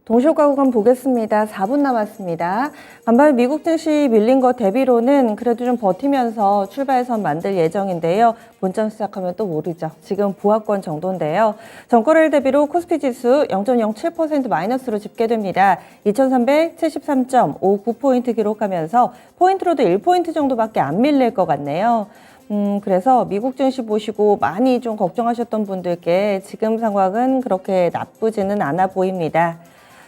동시효과 구간 보겠습니다. 4분 남았습니다. 간밤에 미국 증시 밀린 것 대비로는 그래도 좀 버티면서 출발선 만들 예정인데요. 본점 시작하면 또 모르죠. 지금 보합권 정도인데요. 전거래일 대비로 코스피 지수 0.07% 마이너스로 집계됩니다. 2373.59포인트 기록하면서 포인트로도 1포인트 정도밖에 안 밀릴 것 같네요. 그래서 미국 증시 보시고 많이 좀 걱정하셨던 분들께 지금 상황은 그렇게 나쁘지는 않아 보입니다.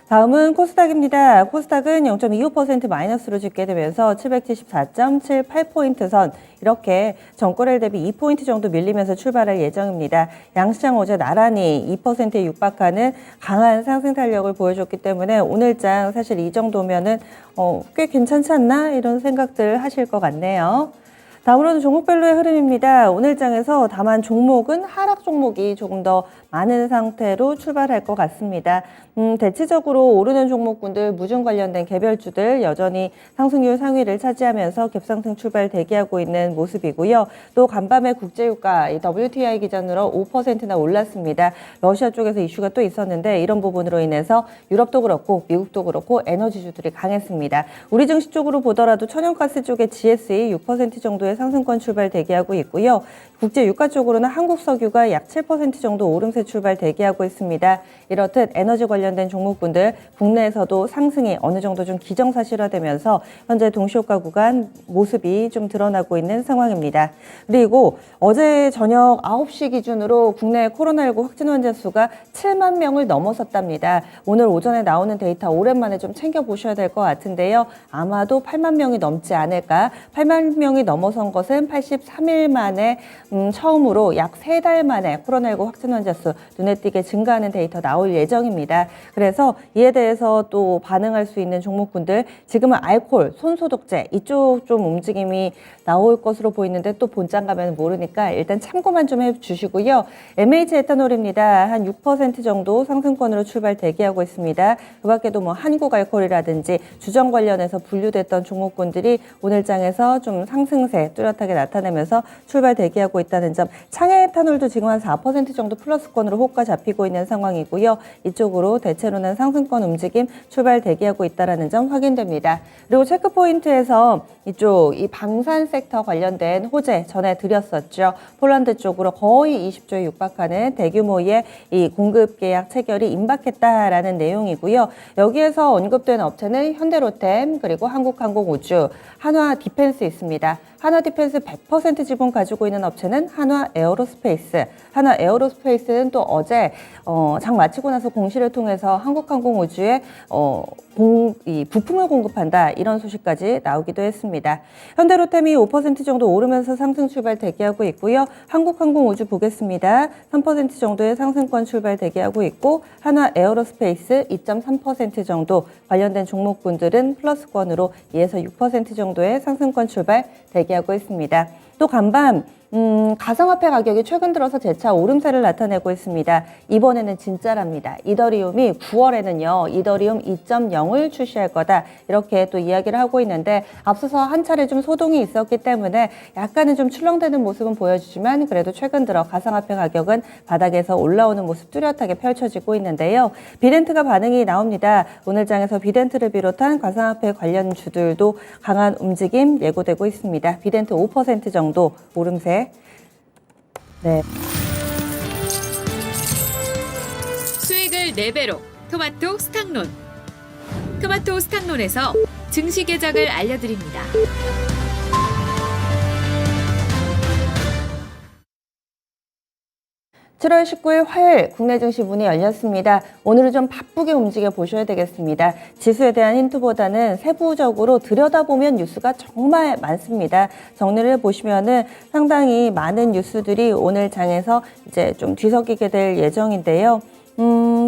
다음은 코스닥입니다. 코스닥은 0.25% 마이너스로 집계되면서 774.78포인트 선, 이렇게 전거래일 대비 2포인트 정도 밀리면서 출발할 예정입니다. 양시장 어제 나란히 2%에 육박하는 강한 상승 탄력을 보여줬기 때문에 오늘장 사실 이 정도면은 꽤 괜찮지 않나 이런 생각들 하실 것 같네요. 다음으로는 종목별로의 흐름입니다. 오늘 장에서 다만 종목은 하락 종목이 조금 더 많은 상태로 출발할 것 같습니다. 대체적으로 오르는 종목군들, 무중 관련된 개별주들 여전히 상승률 상위를 차지하면서 갭상승 출발 대기하고 있는 모습이고요. 또 간밤에 국제유가 WTI 기준으로 5%나 올랐습니다. 러시아 쪽에서 이슈가 또 있었는데 이런 부분으로 인해서 유럽도 그렇고 미국도 그렇고 에너지주들이 강했습니다. 우리 증시 쪽으로 보더라도 천연가스 쪽의 GSE 6% 정도의 상승권 출발 대기하고 있고요. 국제유가 쪽으로는 한국석유가 약 7% 정도 오름세 출발 대기하고 있습니다. 이렇듯 에너지 관련된 종목군들 국내에서도 상승이 어느 정도 좀 기정사실화되면서 현재 동시효과 구간 모습이 좀 드러나고 있는 상황입니다. 그리고 어제 저녁 9시 기준으로 국내 코로나19 확진 환자 수가 7만 명을 넘어섰답니다. 오늘 오전에 나오는 데이터 오랜만에 좀 챙겨보셔야 될 것 같은데요. 아마도 8만 명이 넘지 않을까. 8만 명이 넘어선 것은 83일 만에 처음으로 약 3달 만에 코로나19 확진 환자 수 눈에 띄게 증가하는 데이터 나올 예정입니다. 그래서 이에 대해서 또 반응할 수 있는 종목군들, 지금은 알코올, 손소독제 이쪽 좀 움직임이 나올 것으로 보이는데 또 본장 가면 모르니까 일단 참고만 좀 해주시고요. MH 에탄올입니다. 한 6% 정도 상승권으로 출발 대기하고 있습니다. 그 밖에도 뭐 한국알코올이라든지 주정 관련해서 분류됐던 종목군들이 오늘 장에서 좀 상승세 뚜렷하게 나타내면서 출발 대기하고 있다는 점. 창해 에탄올도 지금 한 4% 정도 플러스권으로 호가 잡히고 있는 상황이고요. 이쪽으로 대체로는 상승권 움직임 출발 대기하고 있다는 점 확인됩니다. 그리고 체크포인트에서 이쪽 이 방산 섹터 관련된 호재 전해드렸었죠. 폴란드 쪽으로 거의 20조에 육박하는 대규모의 이 공급 계약 체결이 임박했다라는 내용이고요. 여기에서 언급된 업체는 현대로템, 그리고 한국항공우주, 한화디펜스 있습니다. 한화디펜스 100% 지분 가지고 있는 업체는 한화에어로스페이스. 한화에어로스페이스는 또 어제 장 마치고 나서 공시를 통해서 한국항공우주에 이 부품을 공급한다 이런 소식까지 나오기도 했습니다. 현대로템이 5% 정도 오르면서 상승 출발 대기하고 있고요. 한국항공우주 보겠습니다. 3% 정도의 상승권 출발 대기하고 있고 한화에어로스페이스 2.3% 정도 관련된 종목군들은 플러스권으로 2에서 6% 정도의 상승권 출발 대기하고 있습니다. 또 간밤 가상화폐 가격이 최근 들어서 재차 오름세를 나타내고 있습니다. 이번에는 진짜랍니다. 이더리움이 9월에는요, 이더리움 2.0을 출시할 거다. 이렇게 또 이야기를 하고 있는데 앞서서 한 차례 좀 소동이 있었기 때문에 약간은 좀 출렁대는 모습은 보여주지만 그래도 최근 들어 가상화폐 가격은 바닥에서 올라오는 모습 뚜렷하게 펼쳐지고 있는데요. 비덴트가 반응이 나옵니다. 오늘 장에서 비덴트를 비롯한 가상화폐 관련 주들도 강한 움직임 예고되고 있습니다. 비덴트 5% 정도 오름세. 네. 수익을 4배로 토마토 스탁론. 토마토 스탁론에서 증시 계작을 알려드립니다. 7월 19일 화요일 국내 증시 문이 열렸습니다. 오늘은 좀 바쁘게 움직여 보셔야 되겠습니다. 지수에 대한 힌트보다는 세부적으로 들여다보면 뉴스가 정말 많습니다. 정리를 해보시면은 상당히 많은 뉴스들이 오늘 장에서 이제 좀 뒤섞이게 될 예정인데요.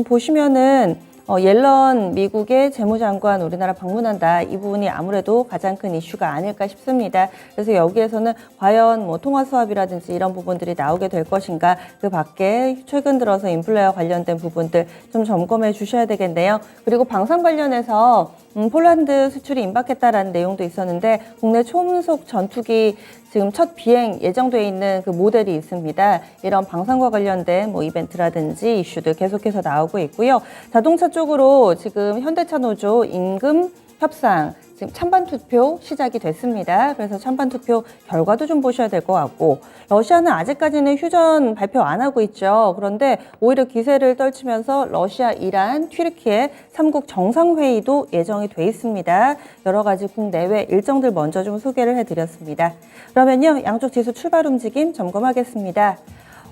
보시면은 옐런 미국의 재무장관 우리나라 방문한다. 이 부분이 아무래도 가장 큰 이슈가 아닐까 싶습니다. 그래서 여기에서는 과연 뭐 통화 수합이라든지 이런 부분들이 나오게 될 것인가, 그 밖에 최근 들어서 인플레와 관련된 부분들 좀 점검해 주셔야 되겠네요. 그리고 방산 관련해서 폴란드 수출이 임박했다라는 내용도 있었는데 국내 초음속 전투기 지금 첫 비행 예정돼 있는 그 모델이 있습니다. 이런 방산과 관련된 뭐 이벤트라든지 이슈들 계속해서 나오고 있고요. 자동차 쪽으로 지금 현대차 노조 임금 협상 지금 찬반 투표 시작이 됐습니다. 그래서 찬반 투표 결과도 좀 보셔야 될 것 같고, 러시아는 아직까지는 휴전 발표 안 하고 있죠. 그런데 오히려 기세를 떨치면서 러시아, 이란, 튀르키예 3국 정상회의도 예정이 돼 있습니다. 여러 가지 국내외 일정들 먼저 좀 소개를 해드렸습니다. 그러면요, 양쪽 지수 출발 움직임 점검하겠습니다.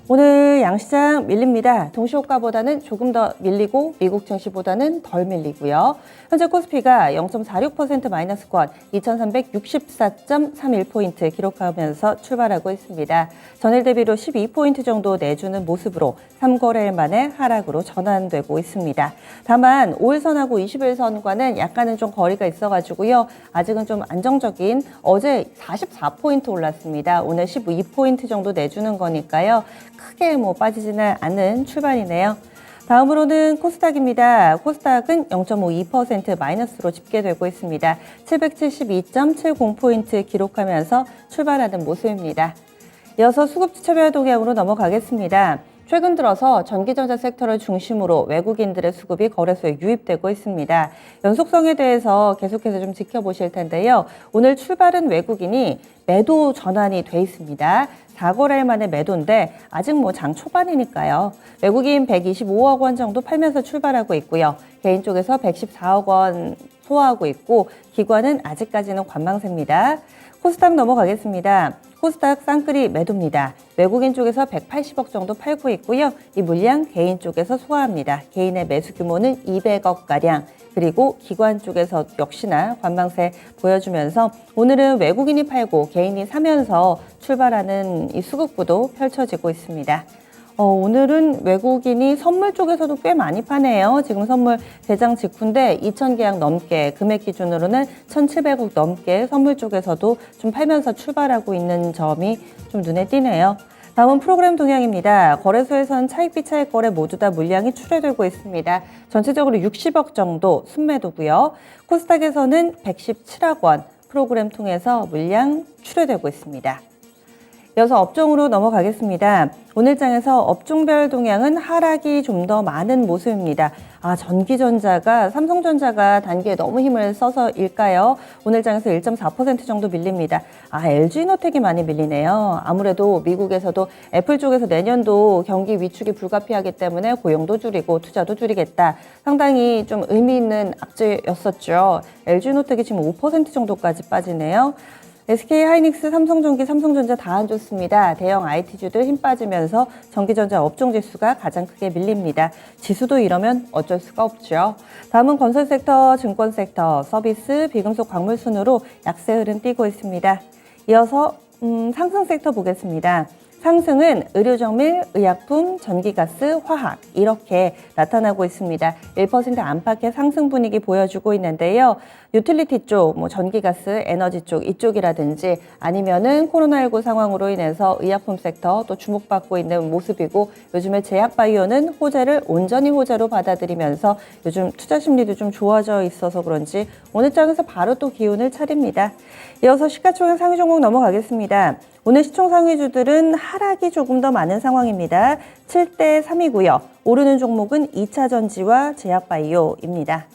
오늘 양시장 밀립니다. 동시호가보다는 조금 더 밀리고 미국 증시보다는 덜 밀리고요. 현재 코스피가 0.46% 마이너스권 2364.31포인트 기록하면서 출발하고 있습니다. 전일 대비로 12포인트 정도 내주는 모습으로 3거래일 만에 하락으로 전환되고 있습니다. 다만 5일선하고 21선과는 약간은 좀 거리가 있어가지고요. 아직은 좀 안정적인, 어제 44포인트 올랐습니다. 오늘 12포인트 정도 내주는 거니까요. 크게 뭐 빠지지는 않은 출발이네요. 다음으로는 코스닥입니다. 코스닥은 0.52% 마이너스로 집계되고 있습니다. 772.70포인트 기록하면서 출발하는 모습입니다. 이어서 수급주차별 동향으로 넘어가겠습니다. 최근 들어서 전기전자 섹터를 중심으로 외국인들의 수급이 거래소에 유입되고 있습니다. 연속성에 대해서 계속해서 좀 지켜보실 텐데요. 오늘 출발은 외국인이 매도 전환이 돼 있습니다. 4거래일 만에 매도인데 아직 뭐 장 초반이니까요. 외국인 125억 원 정도 팔면서 출발하고 있고요. 개인 쪽에서 114억 원 소화하고 있고, 기관은 아직까지는 관망세입니다. 코스닥 넘어가겠습니다. 코스닥 쌍끌이 매도입니다. 외국인 쪽에서 180억 정도 팔고 있고요. 이 물량 개인 쪽에서 소화합니다. 개인의 매수 규모는 200억가량. 그리고 기관 쪽에서 역시나 관망세 보여주면서 오늘은 외국인이 팔고 개인이 사면서 출발하는 이 수급구도 펼쳐지고 있습니다. 오늘은 외국인이 선물 쪽에서도 꽤 많이 파네요. 지금 선물 대장 직후인데 2,000계약 넘게, 금액 기준으로는 1,700억 넘게 선물 쪽에서도 좀 팔면서 출발하고 있는 점이 좀 눈에 띄네요. 다음은 프로그램 동향입니다. 거래소에선 차익 비차익 거래 모두 다 물량이 출회되고 있습니다. 전체적으로 60억 정도 순매도고요. 코스닥에서는 117억 원 프로그램 통해서 물량 출회되고 있습니다. 이어서 업종으로 넘어가겠습니다. 오늘 장에서 업종별 동향은 하락이 좀 더 많은 모습입니다. 전기전자가, 삼성전자가 단기에 너무 힘을 써서일까요? 오늘 장에서 1.4% 정도 밀립니다. LG이노텍이 많이 밀리네요. 아무래도 미국에서도 애플 쪽에서 내년도 경기 위축이 불가피하기 때문에 고용도 줄이고 투자도 줄이겠다. 상당히 좀 의미 있는 악재였었죠. LG이노텍이 지금 5% 정도까지 빠지네요. SK하이닉스, 삼성전기, 삼성전자 다 안 좋습니다. 대형 IT주들 힘 빠지면서 전기전자 업종 지수가 가장 크게 밀립니다. 지수도 이러면 어쩔 수가 없죠. 다음은 건설 섹터, 증권 섹터, 서비스, 비금속 광물 순으로 약세 흐름 띄고 있습니다. 이어서 상승 섹터 보겠습니다. 상승은 의료정밀, 의약품, 전기가스, 화학 이렇게 나타나고 있습니다. 1% 안팎의 상승 분위기 보여주고 있는데요. 유틸리티 쪽, 전기가스, 에너지 쪽 이쪽이라든지 아니면은 코로나19 상황으로 인해서 의약품 섹터 또 주목받고 있는 모습이고, 요즘에 제약바이오는 호재를 온전히 호재로 받아들이면서 요즘 투자 심리도 좀 좋아져 있어서 그런지 오늘 장에서 바로 또 기운을 차립니다. 이어서 시가총액 상위 종목 넘어가겠습니다. 오늘 시총 상위주들은 하락이 조금 더 많은 상황입니다. 7대 3이고요. 오르는 종목은 2차전지와 제약바이오입니다.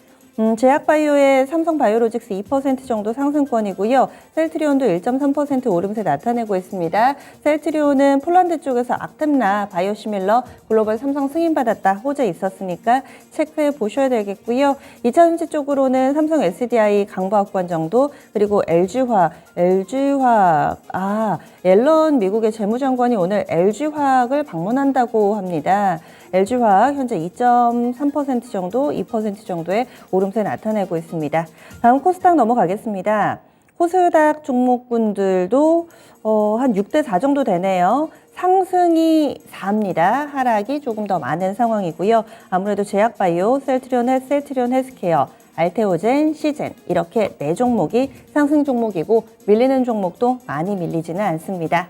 제약바이오의 삼성바이오로직스 2% 정도 상승권이고요. 셀트리온도 1.3% 오름세 나타내고 있습니다. 셀트리온은 폴란드 쪽에서 악템라 바이오시밀러 글로벌 삼성 승인받았다 호재 있었으니까 체크해 보셔야 되겠고요. 2차전지 쪽으로는 삼성 SDI 강보학관 정도, 그리고 LG화학, 옐런 미국의 재무장관이 오늘 LG화학을 방문한다고 합니다. LG화학 현재 2.3% 정도, 2% 정도의 오름세 나타내고 있습니다. 다음 코스닥 넘어가겠습니다. 코스닥 종목군들도 한 6대 4 정도 되네요. 상승이 4입니다. 하락이 조금 더 많은 상황이고요. 아무래도 제약바이오, 셀트리온 헬스케어, 알테오젠, 시젠 이렇게 4종목이 상승 종목이고, 밀리는 종목도 많이 밀리지는 않습니다.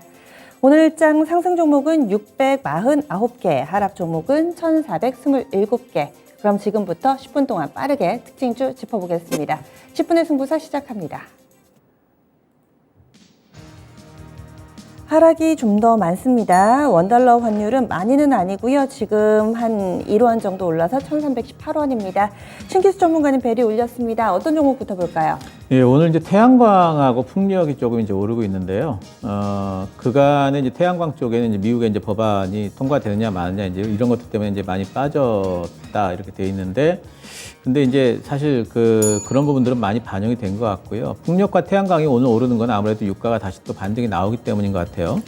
오늘 장 상승 종목은 649개, 하락 종목은 1427개. 그럼 지금부터 10분 동안 빠르게 특징주 짚어보겠습니다. 10분의 승부사 시작합니다. 하락이 좀 더 많습니다. 원달러 환율은 많이는 아니고요. 지금 한 1원 정도 올라서 1,318원입니다. 신기수 전문가님 벨이 울렸습니다. 어떤 종목부터 볼까요? 예, 오늘 이제 태양광하고 풍력이 조금 이제 오르고 있는데요. 그간에 이제 태양광 쪽에는 이제 미국의 이제 법안이 통과되느냐 마느냐 이제 이런 것들 때문에 이제 많이 빠졌다 이렇게 돼 있는데, 근데 이제 사실 그런 부분들은 많이 반영이 된 것 같고요. 풍력과 태양광이 오늘 오르는 건 아무래도 유가가 다시 또 반등이 나오기 때문인 것 같아요.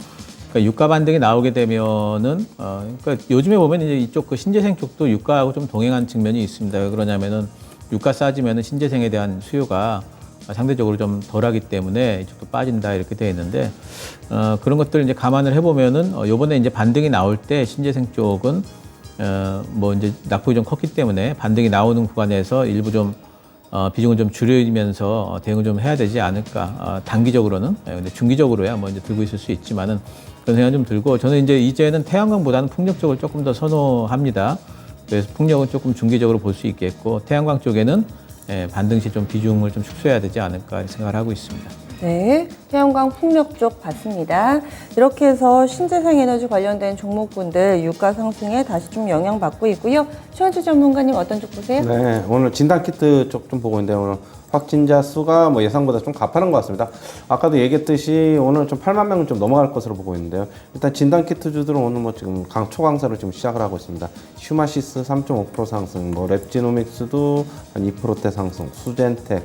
그러니까 유가 반등이 나오게 되면은, 그러니까 요즘에 보면 이제 이쪽 그 신재생 쪽도 유가하고 좀 동행한 측면이 있습니다. 왜 그러냐면은 유가 싸지면은 신재생에 대한 수요가 상대적으로 좀 덜하기 때문에 이쪽도 빠진다 이렇게 되어 있는데, 그런 것들 이제 감안을 해보면은 요번에 이제 반등이 나올 때 신재생 쪽은 뭐 이제 낙폭이 좀 컸기 때문에 반등이 나오는 구간에서 일부 좀 비중을 좀 줄이면서 대응을 좀 해야 되지 않을까. 단기적으로는. 근데 중기적으로야 뭐 이제 들고 있을 수 있지만은 그런 생각이 좀 들고, 저는 이제는 태양광보다는 풍력 쪽을 조금 더 선호합니다. 그래서 풍력은 조금 중기적으로 볼 수 있겠고, 태양광 쪽에는 반등 시 좀 비중을 좀 축소해야 되지 않을까 생각을 하고 있습니다. 네, 태양광 풍력 쪽 봤습니다. 이렇게 해서 신재생 에너지 관련된 종목군들 유가 상승에 다시 좀 영향받고 있고요. 최원주 전문가님 어떤 쪽 보세요? 네, 오늘 진단키트 쪽 좀 보고 있는데 오늘 확진자 수가 뭐 예상보다 좀 가파른 것 같습니다. 아까도 얘기했듯이 오늘 좀 8만 명은 좀 넘어갈 것으로 보고 있는데요. 일단 진단키트 주들은 오늘 뭐 지금 초강세로 지금 시작을 하고 있습니다. 휴마시스 3.5% 상승, 뭐 랩지노믹스도 한 2%대 상승, 수젠텍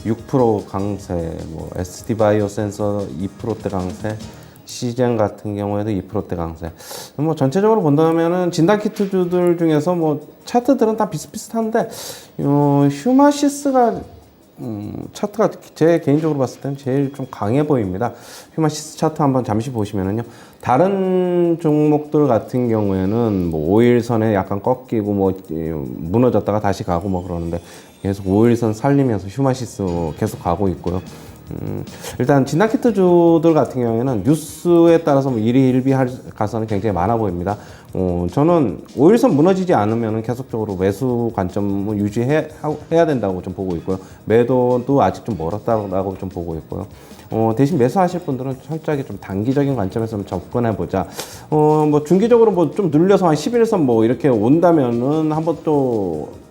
6% 강세, 뭐 ST바이오 센서 2%대 강세, 시젠 같은 경우에도 2%대 강세. 뭐 전체적으로 본다면은 진단키트주들 중에서 뭐 차트들은 다 비슷비슷한데, 휴마시스가 차트가 제 개인적으로 봤을 때는 제일 좀 강해 보입니다. 휴마시스 차트 한번 잠시 보시면은요. 다른 종목들 같은 경우에는 뭐 5일선에 약간 꺾이고 뭐 무너졌다가 다시 가고 뭐 그러는데, 계속 5일선 살리면서 휴마시스 계속 가고 있고요. 일단 진단키트주들 같은 경우에는 뉴스에 따라서 뭐 일희일비할 가설은 굉장히 많아 보입니다. 저는 5일선 무너지지 않으면 계속적으로 매수 관점을 유지해야 된다고 좀 보고 있고요. 매도도 아직 좀 멀었다고 좀 보고 있고요. 대신 매수하실 분들은 철저하게 좀 단기적인 관점에서 좀 접근해보자. 뭐 중기적으로 뭐 좀 눌려서 한 11선 뭐 이렇게 온다면은 한번 또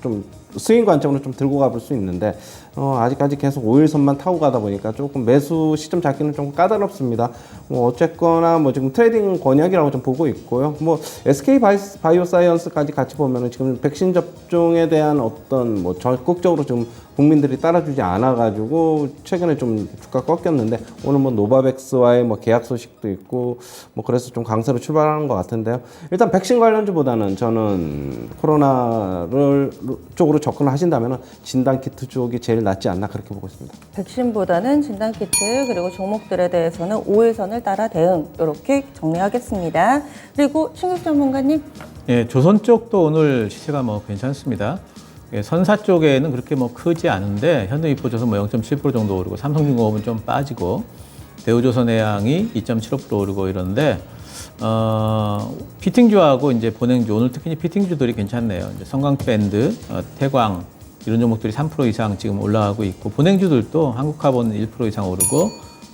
좀 스윙 관점으로 좀 들고 가볼 수 있는데, 아직까지 계속 5일선만 타고 가다 보니까 조금 매수 시점 잡기는 좀 까다롭습니다. 어쨌거나 뭐 지금 트레이딩 권역이라고 좀 보고 있고요. 뭐 SK 바이오사이언스까지 같이 보면은 지금 백신 접종에 대한 어떤 뭐 적극적으로 지금 국민들이 따라주지 않아가지고 최근에 좀 주가 꺾였는데, 오늘 뭐 노바백스와의 뭐 계약 소식도 있고 뭐 그래서 좀 강세로 출발하는 것 같은데요. 일단 백신 관련주보다는 저는 코로나를 쪽으로 접근을 하신다면 진단키트 쪽이 제일 낫지 않나 그렇게 보고 있습니다. 백신보다는 진단키트 그리고 종목들에 대해서는 5일선을 따라 대응, 이렇게 정리하겠습니다. 그리고 신기수 전문가님. 예, 조선 쪽도 오늘 시세가 뭐 괜찮습니다. 예, 선사 쪽에는 그렇게 뭐 크지 않은데, 현대미포조선 뭐 0.7% 정도 오르고, 삼성중공업은 좀 빠지고, 대우조선해양이 2.75% 오르고 이러는데, 피팅주하고 이제 보냉주, 오늘 특히 피팅주들이 괜찮네요. 이제 성광밴드, 태광, 이런 종목들이 3% 이상 지금 올라가고 있고, 보냉주들도 한국카본 1% 이상 오르고,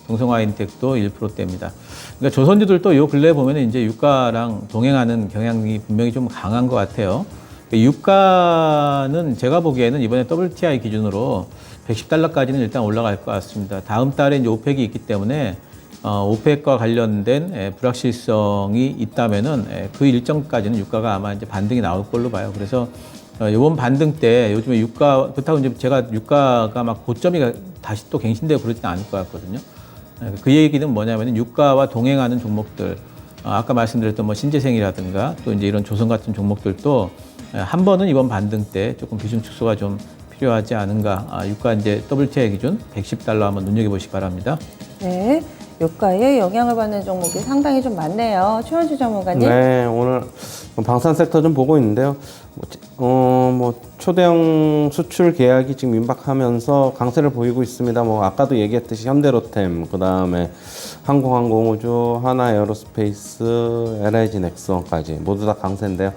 동성화인텍도 1%대입니다. 그러니까 조선주들도 요 근래 보면 이제 유가랑 동행하는 경향이 분명히 좀 강한 것 같아요. 유가는 제가 보기에는 이번에 WTI 기준으로 110달러까지는 일단 올라갈 것 같습니다. 다음 달에 이제 오펙이 있기 때문에 오펙과 관련된 불확실성이 있다면은 그 일정까지는 유가가 아마 이제 반등이 나올 걸로 봐요. 그래서 이번 반등 때 요즘에 유가, 그렇다고 이제 제가 유가가 막 고점이 다시 또 갱신되고 그러지는 않을 것 같거든요. 그 얘기는 뭐냐면은 유가와 동행하는 종목들, 아까 말씀드렸던 뭐 신재생이라든가 또 이제 이런 조선 같은 종목들도 한 번은 이번 반등 때 조금 비중 축소가 좀 필요하지 않은가. 유가 이제 WTI 기준 110달러 한번 눈여겨보시기 바랍니다. 네, 유가에 영향을 받는 종목이 상당히 좀 많네요. 최원주 전문가님. 네, 오늘 방산 섹터 좀 보고 있는데요. 뭐 초대형 수출 계약이 지금 임박하면서 강세를 보이고 있습니다. 뭐 아까도 얘기했듯이 현대로템, 그 다음에 항공우주, 하나에어로스페이스, LIG 넥스원까지 모두 다 강세인데요.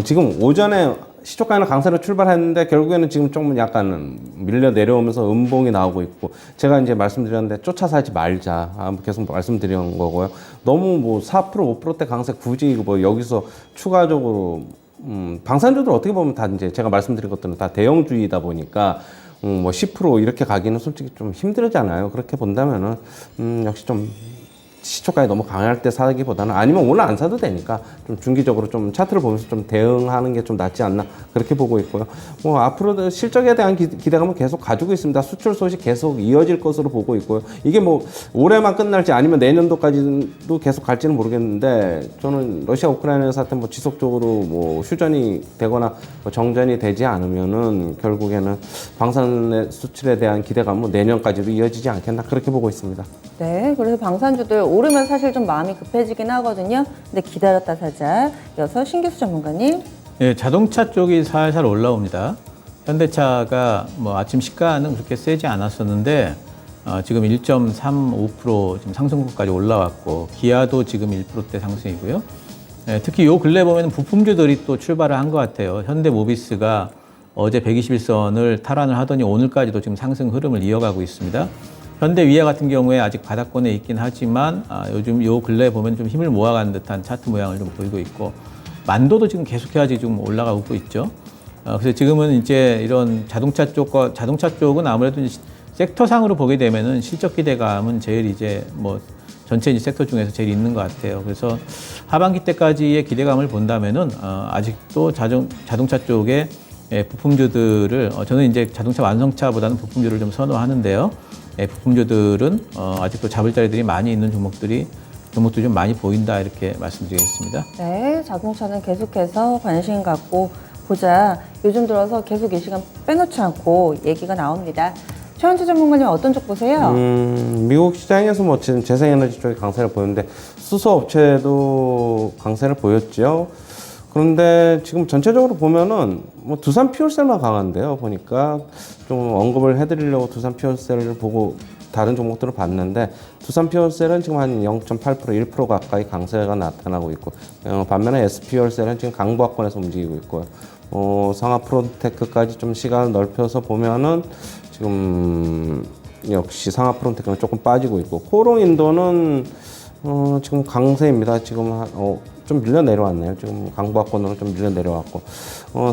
지금 오전에 시초가에는 강세로 출발했는데 결국에는 지금 좀 약간 밀려 내려오면서 음봉이 나오고 있고 제가 이제 말씀드렸는데 쫓아서 하지 말자 계속 말씀드린 거고요. 너무 뭐 4% 5%대 강세 굳이 뭐 여기서 추가적으로 방산주들 어떻게 보면 다 이제 제가 말씀드린 것들은 다 대형주의다 보니까 뭐 10% 이렇게 가기는 솔직히 좀 힘들잖아요. 그렇게 본다면은 역시 좀 시초가에 너무 강할 때 사기보다는 아니면 오늘 안 사도 되니까 좀 중기적으로 좀 차트를 보면서 좀 대응하는 게 좀 낫지 않나 그렇게 보고 있고요. 뭐 앞으로도 실적에 대한 기대감은 계속 가지고 있습니다. 수출 소식 계속 이어질 것으로 보고 있고요. 이게 뭐 올해만 끝날지 아니면 내년도까지도 계속 갈지는 모르겠는데 저는 러시아 우크라이나 사태 뭐 지속적으로 뭐 휴전이 되거나 뭐 정전이 되지 않으면은 결국에는 방산 수출에 대한 기대감은 내년까지도 이어지지 않겠나 그렇게 보고 있습니다. 네, 그래서 방산주들 오르면 사실 좀 마음이 급해지긴 하거든요. 근데 기다렸다 사자. 이어서 신기수 전문가님. 예, 자동차 쪽이 살살 올라옵니다. 현대차가 뭐 아침 시가는 그렇게 세지 않았었는데 지금 1.35% 지금 상승폭까지 올라왔고 기아도 지금 1%대 상승이고요. 예, 특히 요 근래 보면 부품주들이 또 출발을 한 것 같아요. 현대모비스가 어제 121선을 탈환을 하더니 오늘까지도 지금 상승 흐름을 이어가고 있습니다. 현대위아 같은 경우에 아직 바닥권에 있긴 하지만 요즘 요 근래 보면 좀 힘을 모아가는 듯한 차트 모양을 좀 보이고 있고 만도도 지금 계속해야지 좀 올라가고 있죠. 그래서 지금은 이제 이런 자동차 쪽은 아무래도 이제 섹터상으로 보게 되면은 실적 기대감은 제일 이제 뭐 전체 이제 섹터 중에서 제일 있는 것 같아요. 그래서 하반기 때까지의 기대감을 본다면은 아직도 자동차 쪽에 부품주들을 저는 이제 자동차 완성차보다는 부품주를 좀 선호하는데요. 부품주들은 아직도 잡을 자리들이 많이 있는 종목들이 좀 많이 보인다 이렇게 말씀드리겠습니다. 네, 자동차는 계속해서 관심 갖고 보자. 요즘 들어서 계속 이 시간 빼놓지 않고 얘기가 나옵니다. 최원주 전문가님 어떤 쪽 보세요? 미국 시장에서 뭐 지금 재생에너지 쪽이 강세를 보였는데 수소업체도 강세를 보였죠. 그런데 지금 전체적으로 보면은 뭐 두산 퓨얼셀만 강한데요. 보니까 좀 언급을 해드리려고 두산 퓨얼셀을 보고 다른 종목들을 봤는데 두산 퓨얼셀은 지금 한 0.8% 1% 가까이 강세가 나타나고 있고 반면에 SP퓨얼셀은 지금 강보합권에서 움직이고 있고요. 상하 프론테크까지 좀 시간을 넓혀서 보면은 지금 역시 상하 프론테크는 조금 빠지고 있고 코롱인도는 지금 강세입니다. 지금 좀 밀려 내려왔네요. 지금 강보합권으로 좀 밀려 내려왔고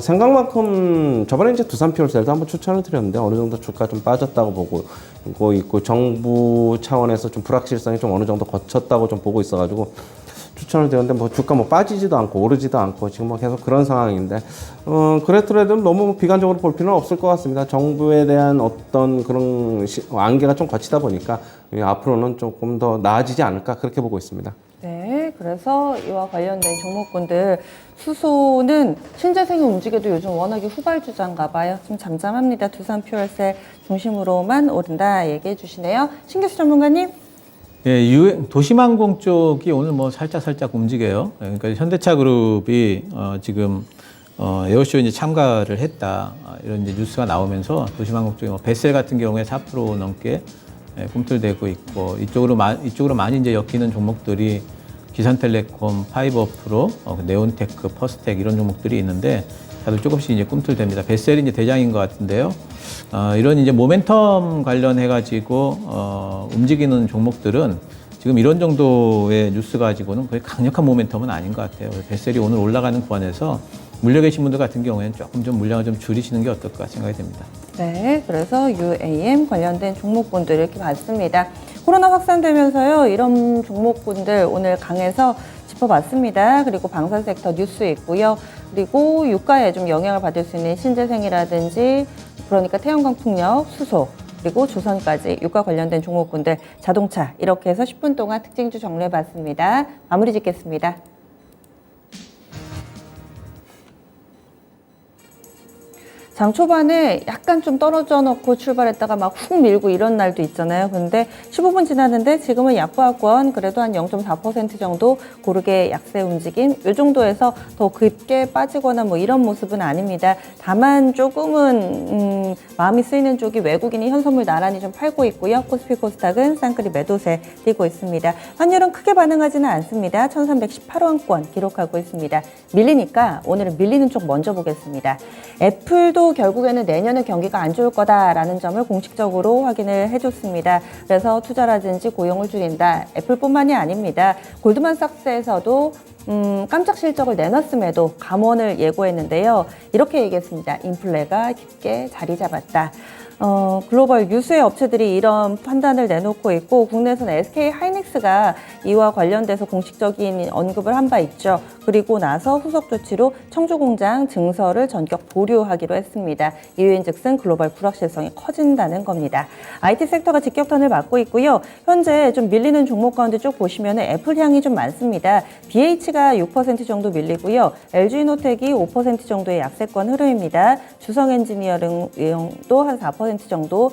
생각만큼 저번에 이제 두산 퓨얼셀도 한번 추천을 드렸는데 어느 정도 주가 좀 빠졌다고 보고 있고 정부 차원에서 좀 불확실성이 좀 어느 정도 거쳤다고 좀 보고 있어가지고 추천을 드렸는데 뭐 주가 뭐 빠지지도 않고 오르지도 않고 지금 뭐 계속 그런 상황인데 그렇더라도 너무 비관적으로 볼 필요는 없을 것 같습니다. 정부에 대한 어떤 그런 안개가 좀 거치다 보니까 앞으로는 조금 더 나아지지 않을까 그렇게 보고 있습니다. 네, 그래서 이와 관련된 종목군들 수소는 신재생이 움직여도 요즘 워낙에 후발주자인가 봐요. 좀 잠잠합니다. 두산 퓨얼셀 중심으로만 오른다 얘기해 주시네요. 신기수 전문가님. 예, 도심항공 쪽이 오늘 뭐 살짝 움직여요. 그러니까 현대차그룹이 지금 에어쇼 이제 참가를 했다 이런 이제 뉴스가 나오면서 도심항공 쪽에 뭐 베셀 같은 경우에 4% 넘게 꿈틀대고 있고 이쪽으로 많이 이제 엮이는 종목들이 기산텔레콤, 파이버프로, 네온테크, 퍼스텍 이런 종목들이 있는데 다들 조금씩 이제 꿈틀댑니다. 베셀이 이제 대장인 것 같은데요. 이런 이제 모멘텀 관련해가지고 움직이는 종목들은 지금 이런 정도의 뉴스 가지고는 거의 강력한 모멘텀은 아닌 것 같아요. 베셀이 오늘 올라가는 구간에서 물려 계신 분들 같은 경우에는 조금 좀 물량을 좀 줄이시는 게 어떨까 생각이 됩니다. 네, 그래서 UAM 관련된 종목군들 이렇게 봤습니다. 코로나 확산되면서요, 이런 종목군들 오늘 강해서 짚어봤습니다. 그리고 방산 섹터 뉴스 있고요. 그리고 유가에 좀 영향을 받을 수 있는 신재생이라든지 그러니까 태양광 풍력, 수소, 그리고 조선까지 유가 관련된 종목군들, 자동차 이렇게 해서 10분 동안 특징주 정리해봤습니다. 마무리 짓겠습니다. 장 초반에 약간 좀 떨어져 놓고 출발했다가 막 훅 밀고 이런 날도 있잖아요. 근데 15분 지났는데 지금은 약보합권 그래도 한 0.4% 정도 고르게 약세 움직임 이 정도에서 더 깊게 빠지거나 뭐 이런 모습은 아닙니다. 다만 조금은 마음이 쓰이는 쪽이 외국인이 현선물 나란히 좀 팔고 있고요. 코스피 코스닥은 쌍끌이 매도세 띄고 있습니다. 환율은 크게 반응하지는 않습니다. 1318원권 기록하고 있습니다. 밀리니까 오늘은 밀리는 쪽 먼저 보겠습니다. 애플도 결국에는 내년에 경기가 안 좋을 거다라는 점을 공식적으로 확인을 해줬습니다. 그래서 투자라든지 고용을 줄인다. 애플뿐만이 아닙니다. 골드만삭스에서도 깜짝 실적을 내놨음에도 감원을 예고했는데요. 이렇게 얘기했습니다. 인플레가 깊게 자리 잡았다. 글로벌 유수의 업체들이 이런 판단을 내놓고 있고 국내에서는 SK 하이닉스가 이와 관련돼서 공식적인 언급을 한 바 있죠. 그리고 나서 후속 조치로 청주 공장 증설을 전격 보류하기로 했습니다. 이유인즉슨 글로벌 불확실성이 커진다는 겁니다. IT 섹터가 직격탄을 맞고 있고요. 현재 좀 밀리는 종목 가운데 쭉 보시면 애플 향이 좀 많습니다. BH가 6% 정도 밀리고요. LG노텍이 5% 정도의 약세권 흐름입니다. 주성엔지니어링도 한 4% 정도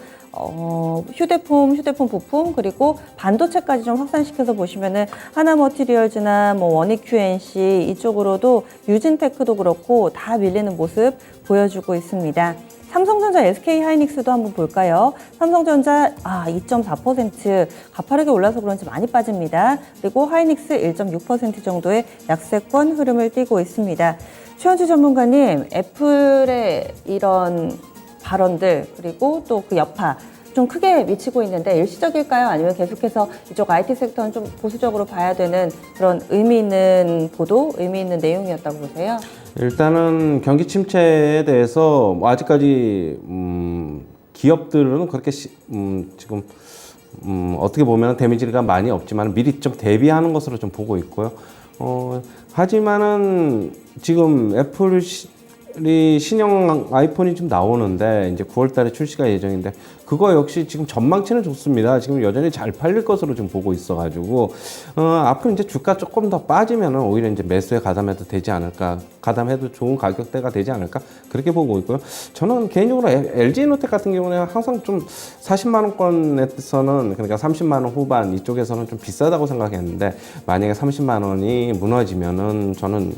휴대폰 부품 그리고 반도체까지 좀 확산시켜서 보시면은 하나머티리얼즈나 뭐 원익QNC 이쪽으로도 유진테크도 그렇고 다 밀리는 모습 보여주고 있습니다. 삼성전자, SK하이닉스도 한번 볼까요? 삼성전자 2.4% 가파르게 올라서 그런지 많이 빠집니다. 그리고 하이닉스 1.6% 정도의 약세권 흐름을 띠고 있습니다. 최현주 전문가님, 애플의 이런 발언들 그리고 또 그 여파 좀 크게 미치고 있는데 일시적일까요? 아니면 계속해서 이쪽 IT 섹터는 좀 보수적으로 봐야 되는 그런 의미 있는 보도, 의미 있는 내용이었다고 보세요? 일단은 경기 침체에 대해서 뭐 아직까지 기업들은 그렇게 지금 어떻게 보면 데미지가 많이 없지만 미리 좀 대비하는 것으로 좀 보고 있고요. 하지만은 지금 애플이 신형 아이폰이 좀 나오는데 이제 9월 달에 출시가 예정인데 그거 역시 지금 전망치는 좋습니다. 지금 여전히 잘 팔릴 것으로 좀 보고 있어가지고 앞으로 이제 주가 조금 더 빠지면은 오히려 이제 매수에 가담해도 되지 않을까, 가담해도 좋은 가격대가 되지 않을까 그렇게 보고 있고요. 저는 개인적으로 LG노텍 같은 경우는 항상 좀 40만 원권에서는 그러니까 30만 원 후반 이쪽에서는 좀 비싸다고 생각했는데 만약에 30만 원이 무너지면은 저는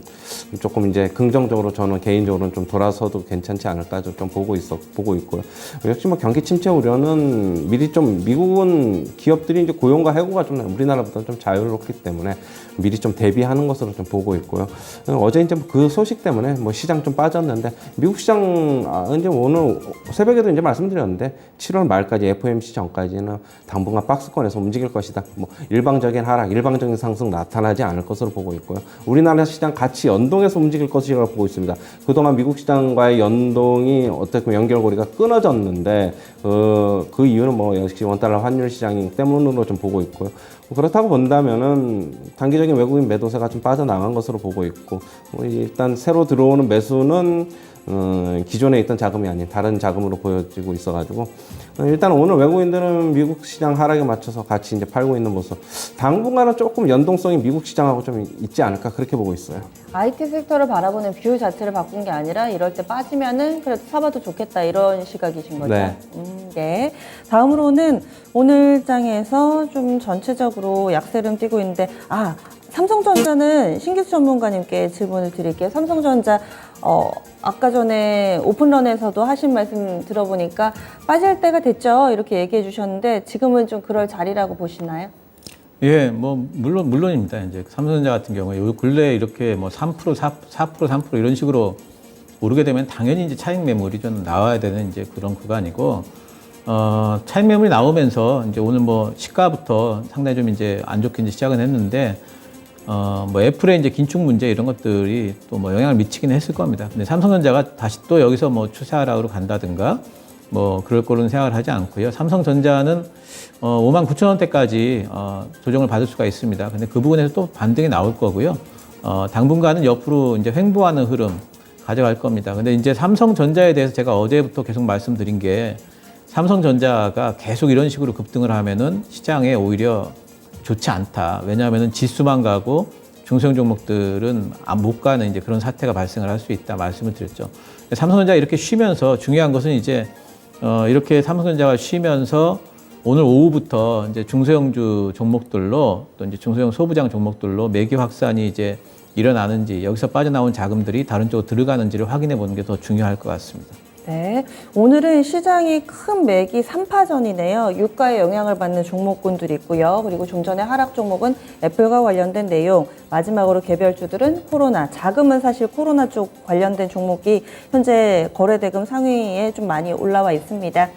조금 이제 긍정적으로 저는 개인적으로는 좀 돌아서도 괜찮지 않을까 좀 보고 있고요. 역시 뭐 경기 침체 우려는 미리 좀 미국은 기업들이 이제 고용과 해고가 좀 우리나라보다 좀 자유롭기 때문에 미리 좀 대비하는 것으로 좀 보고 있고요. 어제 이제 그 소식 때문에 뭐 시장 좀 빠졌는데 미국 시장 이제 오늘 새벽에도 이제 말씀드렸는데 7월 말까지 FOMC 전까지는 당분간 박스권에서 움직일 것이다. 뭐 일방적인 하락, 일방적인 상승 나타나지 않을 것으로 보고 있고요. 우리나라 시장 같이 연동해서 움직일 것이라고 보고 있습니다. 그동안 미국 시장과의 연동이 어떻게 보면 연결고리가 끊어졌는데 그 이유는 뭐 역시 원달러 환율 시장 때문으로 좀 보고 있고요. 그렇다고 본다면은 단기적인 외국인 매도세가 좀 빠져나간 것으로 보고 있고 일단 새로 들어오는 매수는 기존에 있던 자금이 아닌 다른 자금으로 보여지고 있어가지고 일단 오늘 외국인들은 미국 시장 하락에 맞춰서 같이 이제 팔고 있는 모습. 당분간은 조금 연동성이 미국 시장하고 좀 있지 않을까 그렇게 보고 있어요. IT 섹터를 바라보는 뷰 자체를 바꾼 게 아니라 이럴 때 빠지면은 그래도 사봐도 좋겠다 이런 시각이신 거죠? 네. 네. 다음으로는 오늘 장에서 좀 전체적으로 약세를 띠고 있는데 삼성전자는 신기수 전문가님께 질문을 드릴게요. 삼성전자 아까 전에 오픈런에서도 하신 말씀 들어보니까 빠질 때가 됐죠 이렇게 얘기해 주셨는데 지금은 좀 그럴 자리라고 보시나요? 예, 뭐 물론입니다. 이제 삼성전자 같은 경우에 요 근래 이렇게 뭐 3%, 3% 이런 식으로 오르게 되면 당연히 이제 차익 매물이 좀 나와야 되는 이제 그런 구간이고 차익 매물이 나오면서 이제 오늘 뭐 시가부터 상당히 좀 이제 안 좋게 이제 시작은 했는데 뭐 애플의 이제 긴축 문제 이런 것들이 또 뭐 영향을 미치긴 했을 겁니다. 근데 삼성전자가 다시 또 여기서 뭐 추세 하락으로 간다든가 뭐 그럴 거로는 생각을 하지 않고요. 삼성전자는 59,000원대까지 조정을 받을 수가 있습니다. 근데 그 부분에서 또 반등이 나올 거고요. 당분간은 옆으로 이제 횡보하는 흐름 가져갈 겁니다. 근데 이제 삼성전자에 대해서 제가 어제부터 계속 말씀드린 게 삼성전자가 계속 이런 식으로 급등을 하면은 시장에 오히려 좋지 않다. 왜냐하면은 지수만 가고 중소형 종목들은 못 가는 이제 그런 사태가 발생을 할 수 있다 말씀을 드렸죠. 삼성전자가 이렇게 쉬면서 중요한 것은 이제 이렇게 삼성전자가 쉬면서 오늘 오후부터 이제 중소형주 종목들로 또 이제 중소형 소부장 종목들로 매기 확산이 이제 일어나는지 여기서 빠져나온 자금들이 다른 쪽으로 들어가는지를 확인해 보는 게 더 중요할 것 같습니다. 네, 오늘은 시장이 큰 매기 3파전이네요. 유가에 영향을 받는 종목군들이 있고요. 그리고 좀 전에 하락 종목은 애플과 관련된 내용, 마지막으로 개별주들은 코로나, 자금은 사실 코로나 쪽 관련된 종목이 현재 거래대금 상위에 좀 많이 올라와 있습니다.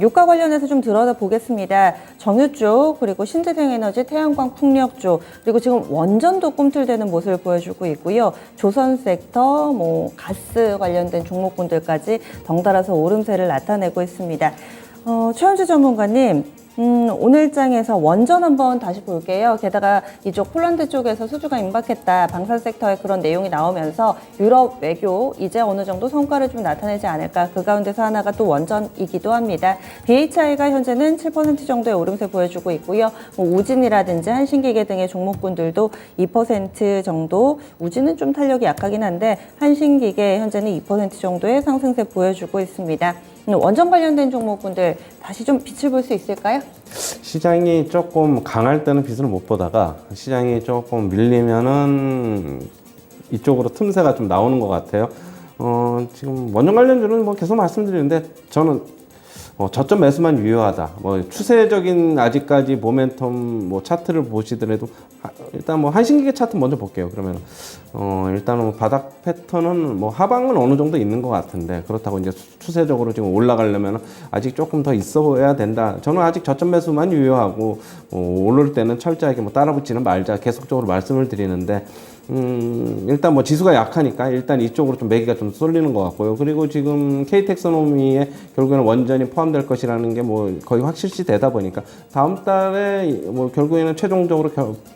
유가 관련해서 좀 들여다보겠습니다. 정유 쪽, 그리고 신재생에너지, 태양광, 풍력 쪽, 그리고 지금 원전도 꿈틀대는 모습을 보여주고 있고요. 조선 섹터, 가스 관련된 종목군들까지 덩달아서 오름세를 나타내고 있습니다. 최현주 전문가님, 오늘 장에서 원전 한번 다시 볼게요. 게다가 이쪽 폴란드 쪽에서 수주가 임박했다. 방산 섹터에 그런 내용이 나오면서 유럽 외교 이제 어느 정도 성과를 좀 나타내지 않을까. 그 가운데서 하나가 또 원전이기도 합니다. BHI가 현재는 7% 정도의 오름세 보여주고 있고요. 우진이라든지 한신기계 등의 종목군들도 2% 정도, 우진은 좀 탄력이 약하긴 한데 한신기계 현재는 2% 정도의 상승세 보여주고 있습니다. 원전 관련된 종목군들 다시 좀 빛을 볼 수 있을까요? 시장이 조금 강할 때는 빛을 못 보다가 시장이 조금 밀리면은 이쪽으로 틈새가 좀 나오는 것 같아요. 지금 원전 관련주는 뭐 계속 말씀드리는데 저는 저점 매수만 유효하다. 추세적인 아직까지 모멘텀 차트를 보시더라도 일단 한신기계 차트 먼저 볼게요. 그러면 일단은 바닥 패턴은 하방은 어느 정도 있는 것 같은데 그렇다고 이제 추세적으로 지금 올라가려면 아직 조금 더 있어야 된다. 저는 아직 저점 매수만 유효하고 오를 때는 철저하게 따라붙지는 말자 계속적으로 말씀을 드리는데. 일단 지수가 약하니까 일단 이쪽으로 좀 매기가 좀 쏠리는 것 같고요. 그리고 지금 KT엑소노미에 결국에는 원전이 포함될 것이라는 게 거의 확실시 되다 보니까 다음 달에 결국에는 최종적으로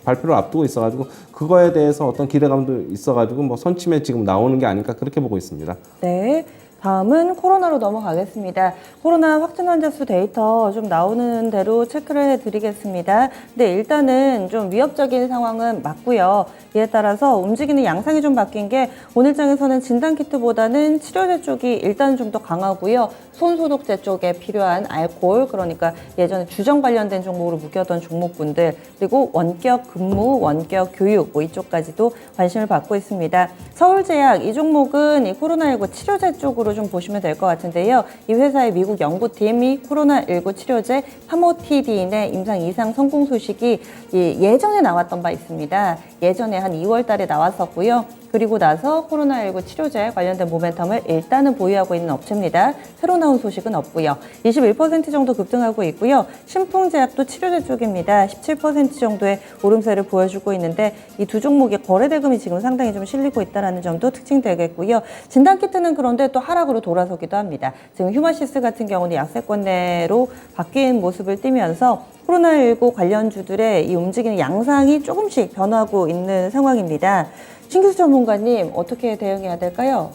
발표를 앞두고 있어가지고 그거에 대해서 어떤 기대감도 있어가지고 선침에 지금 나오는 게 아닐까 그렇게 보고 있습니다. 네. 다음은 코로나로 넘어가겠습니다. 코로나 확진 환자 수 데이터 좀 나오는 대로 체크를 해드리겠습니다. 근데 일단은 좀 위협적인 상황은 맞고요. 이에 따라서 움직이는 양상이 좀 바뀐 게 오늘 장에서는 진단키트보다는 치료제 쪽이 일단 좀 더 강하고요. 손소독제 쪽에 필요한 알코올, 그러니까 예전에 주정 관련된 종목으로 묶였던 종목군들, 그리고 원격 근무, 원격 교육 이쪽까지도 관심을 받고 있습니다. 서울제약 이 종목은 이 코로나19 치료제 쪽으로 좀 보시면 될 것 같은데요. 이 회사의 미국 연구팀이 코로나19 치료제 파모티딘의 임상 이상 성공 소식이 예전에 나왔던 바 있습니다. 예전에 한 2월 달에 나왔었고요. 그리고 나서 코로나19 치료제 관련된 모멘텀을 일단은 보유하고 있는 업체입니다. 새로 나온 소식은 없고요. 21% 정도 급등하고 있고요. 신풍제약도 치료제 쪽입니다. 17% 정도의 오름세를 보여주고 있는데 이 두 종목의 거래대금이 지금 상당히 좀 실리고 있다는 점도 특징되겠고요. 진단키트는 그런데 또 하락으로 돌아서기도 합니다. 지금 휴마시스 같은 경우는 약세권 내로 바뀐 모습을 띠면서 코로나19 관련주들의 이 움직이는 양상이 조금씩 변하고 있는 상황입니다. 신규수 전문가님, 어떻게 대응해야 될까요?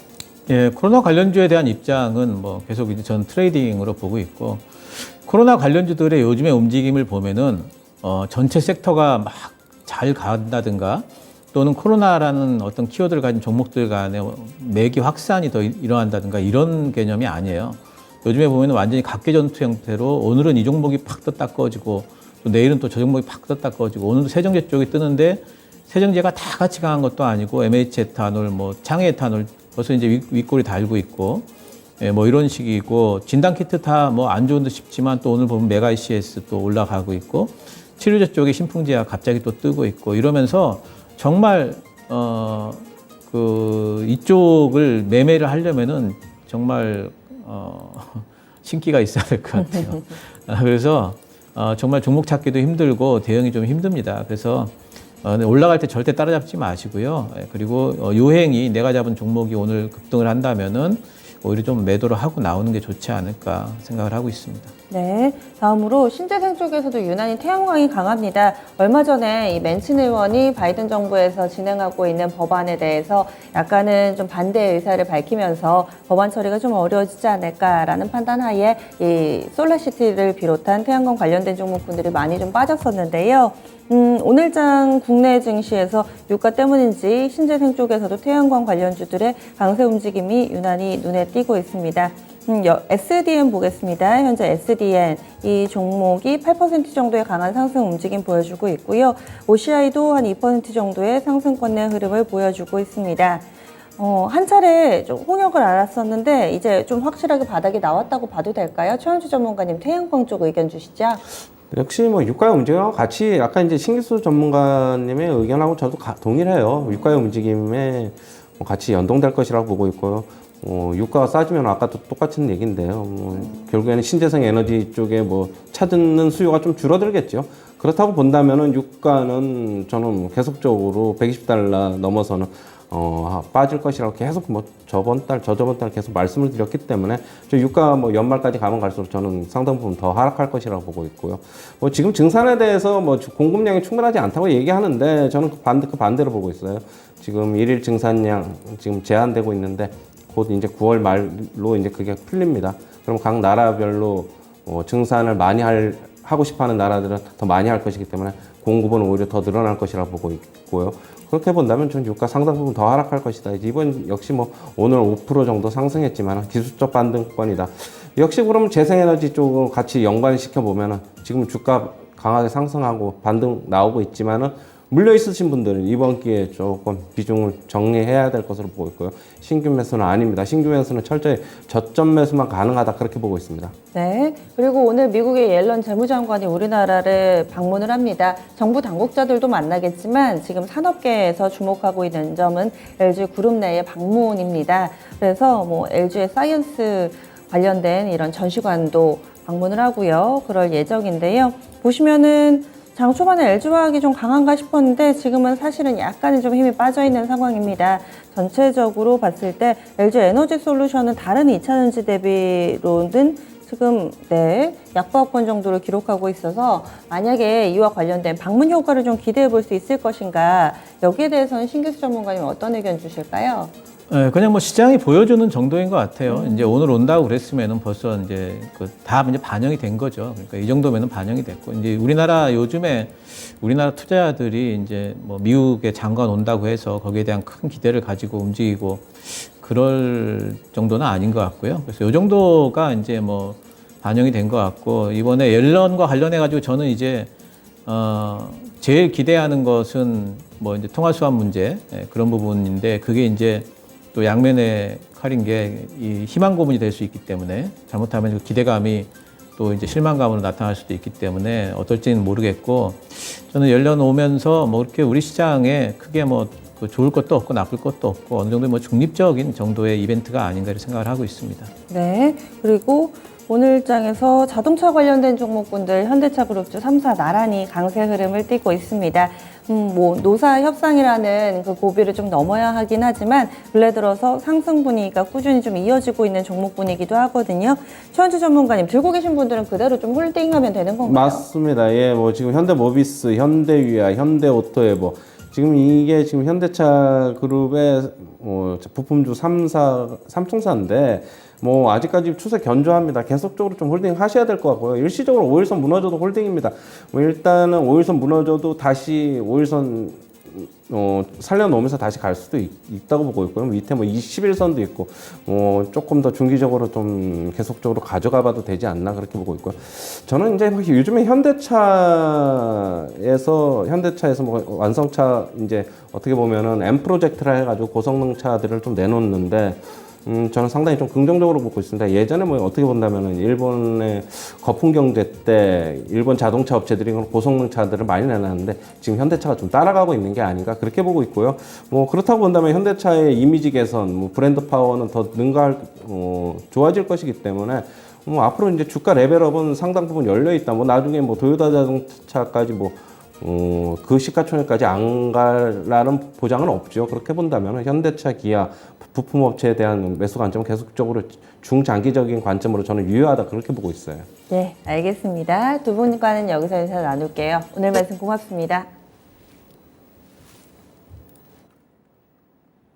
예, 코로나 관련주에 대한 입장은 계속 이제 전 트레이딩으로 보고 있고, 코로나 관련주들의 요즘의 움직임을 보면은 전체 섹터가 막 잘 간다든가 또는 코로나라는 어떤 키워드를 가진 종목들 간의 매기 확산이 더 일어난다든가 이런 개념이 아니에요. 요즘에 보면 완전히 각계 전투 형태로 오늘은 이 종목이 팍 떴다 꺼지고 또 내일은 또 저 종목이 팍 떴다 꺼지고 오늘도 세정제 쪽이 뜨는데 세정제가 다 같이 강한 것도 아니고 MH 에탄올, 창해 에탄올 벌써 이제 윗골이 달고 있고 이런 식이고 진단키트 다 안 좋은 듯 싶지만 또 오늘 보면 메가ICS 또 올라가고 있고 치료제 쪽에 신풍제약 갑자기 또 뜨고 있고 이러면서 정말 이쪽을 매매를 하려면은 정말 신기가 있어야 될 것 같아요. 그래서 정말 종목 찾기도 힘들고 대응이 좀 힘듭니다. 그래서 올라갈 때 절대 따라잡지 마시고요. 그리고 요행이 내가 잡은 종목이 오늘 급등을 한다면은 오히려 좀 매도를 하고 나오는 게 좋지 않을까 생각을 하고 있습니다. 네, 다음으로 신재생 쪽에서도 유난히 태양광이 강합니다. 얼마 전에 이 맨친 의원이 바이든 정부에서 진행하고 있는 법안에 대해서 약간은 좀 반대의 의사를 밝히면서 법안 처리가 좀 어려워지지 않을까라는 판단하에 이 솔라시티를 비롯한 태양광 관련된 종목군들이 많이 좀 빠졌었는데요. 오늘장 국내 증시에서 유가 때문인지 신재생 쪽에서도 태양광 관련주들의 강세 움직임이 유난히 눈에 띄고 있습니다. SDN 보겠습니다. 현재 SDN 이 종목이 8% 정도의 강한 상승 움직임 보여주고 있고요. OCI도 한 2% 정도의 상승권의 흐름을 보여주고 있습니다. 한 차례 좀 홍역을 알았었는데 이제 좀 확실하게 바닥이 나왔다고 봐도 될까요? 최원주 전문가님 태양광 쪽 의견 주시죠. 역시 뭐 유가의 움직임하고 같이 아까 이제 신기수 전문가님의 의견하고 저도 동일해요. 유가의 움직임에 같이 연동될 것이라고 보고 있고요. 유가가 싸지면 아까도 똑같은 얘기인데요. 결국에는 신재생 에너지 쪽에 뭐 찾는 수요가 좀 줄어들겠죠. 그렇다고 본다면은 유가는 저는 계속적으로 120달러 넘어서는 빠질 것이라고 계속 뭐 저번 달 계속 말씀을 드렸기 때문에 저 유가 뭐 연말까지 가면 갈수록 저는 상당 부분 더 하락할 것이라고 보고 있고요. 뭐 지금 증산에 대해서 뭐 공급량이 충분하지 않다고 얘기하는데 저는 그 반대로 보고 있어요. 지금 일일 증산량 지금 제한되고 있는데 곧 이제 9월 말로 이제 그게 풀립니다. 그럼 각 나라별로 증산을 많이 하고 싶어하는 나라들은 더 많이 할 것이기 때문에 공급은 오히려 더 늘어날 것이라고 보고 있고요. 그렇게 본다면 전 유가 상당 부분 더 하락할 것이다. 이번 역시 뭐 오늘 5% 정도 상승했지만 기술적 반등권이다. 역시 그러면 재생에너지 쪽으로 같이 연관시켜 보면은 지금 주가 강하게 상승하고 반등 나오고 있지만은 물려 있으신 분들은 이번 기회에 조금 비중을 정리해야 될 것으로 보고 있고요. 신규 매수는 아닙니다. 신규 매수는 철저히 저점 매수만 가능하다 그렇게 보고 있습니다. 네. 그리고 오늘 미국의 옐런 재무장관이 우리나라를 방문을 합니다. 정부 당국자들도 만나겠지만 지금 산업계에서 주목하고 있는 점은 LG 그룹 내의 방문입니다. 그래서 뭐 LG의 사이언스 관련된 이런 전시관도 방문을 하고요. 그럴 예정인데요. 보시면은 장 초반에 LG화학이 좀 강한가 싶었는데 지금은 사실은 약간은 좀 힘이 빠져있는 상황입니다. 전체적으로 봤을 때 LG 에너지 솔루션은 다른 2차전지 대비로는 지금 약보합권 정도를 기록하고 있어서 만약에 이와 관련된 방문 효과를 좀 기대해 볼 수 있을 것인가, 여기에 대해서는 신기수 전문가님 어떤 의견 주실까요? 네, 그냥 뭐 시장이 보여주는 정도인 것 같아요. 이제 오늘 온다고 그랬으면은 벌써 이제 다 이제 반영이 된 거죠. 그러니까 이 정도면은 반영이 됐고, 이제 요즘에 우리나라 투자자들이 이제 뭐 미국에 장관 온다고 해서 거기에 대한 큰 기대를 가지고 움직이고 그럴 정도는 아닌 것 같고요. 그래서 요 정도가 이제 뭐 반영이 된 것 같고, 이번에 옐런과 관련해 가지고 저는 이제 제일 기대하는 것은 뭐 이제 통화 수완 문제, 그런 부분인데, 그게 이제 또 양면의 칼인 게 이 희망 고문이 될 수 있기 때문에, 잘못하면 그 기대감이 또 이제 실망감으로 나타날 수도 있기 때문에 어떨지는 모르겠고, 저는 옐런 오면서 뭐 이렇게 우리 시장에 크게 뭐 좋을 것도 없고 나쁠 것도 없고 어느 정도 뭐 중립적인 정도의 이벤트가 아닌가 이렇게 생각을 하고 있습니다. 네. 그리고 오늘 장에서 자동차 관련된 종목군들 현대차그룹주 3사 나란히 강세 흐름을 띠고 있습니다. 뭐 노사 협상이라는 그 고비를 좀 넘어야 하긴 하지만 근래 들어서 상승 분위기가 꾸준히 좀 이어지고 있는 종목 분이기도 하거든요. 최원주 전문가님, 들고 계신 분들은 그대로 좀 홀딩하면 되는 건가요? 맞습니다. 예, 뭐 지금 현대모비스, 현대위아, 현대오토에버 지금 이게 지금 현대차 그룹의 부품주 3총사인데 뭐 아직까지 추세 견조합니다. 계속적으로 좀 홀딩 하셔야 될 것 같고요. 일시적으로 5일선 무너져도 홀딩입니다. 뭐 일단은 5일선 무너져도 다시 5일선 살려놓으면서 다시 갈 수도 있다고 보고 있고요. 밑에 뭐 21선도 있고 조금 더 중기적으로 좀 계속적으로 가져가 봐도 되지 않나 그렇게 보고 있고요. 저는 이제 요즘에 현대차에서 뭐 완성차 이제 어떻게 보면은 M 프로젝트라 해가지고 고성능 차들을 좀 내놓는데 저는 상당히 좀 긍정적으로 보고 있습니다. 예전에 뭐 어떻게 본다면은 일본의 거품 경제 때 일본 자동차 업체들이 고성능 차들을 많이 내놨는데 지금 현대차가 좀 따라가고 있는 게 아닌가 그렇게 보고 있고요. 뭐 그렇다고 본다면 현대차의 이미지 개선, 뭐 브랜드 파워는 더 좋아질 것이기 때문에 앞으로 이제 주가 레벨업은 상당 부분 열려 있다. 뭐 나중에 뭐 도요타 자동차까지 그 시가총액까지 안 갈라는 보장은 없죠. 그렇게 본다면 현대차, 기아, 부품업체에 대한 매수 관점은 계속적으로 중장기적인 관점으로 저는 유효하다 그렇게 보고 있어요. 네, 알겠습니다. 두 분과는 여기서 인사 나눌게요. 오늘 말씀 고맙습니다.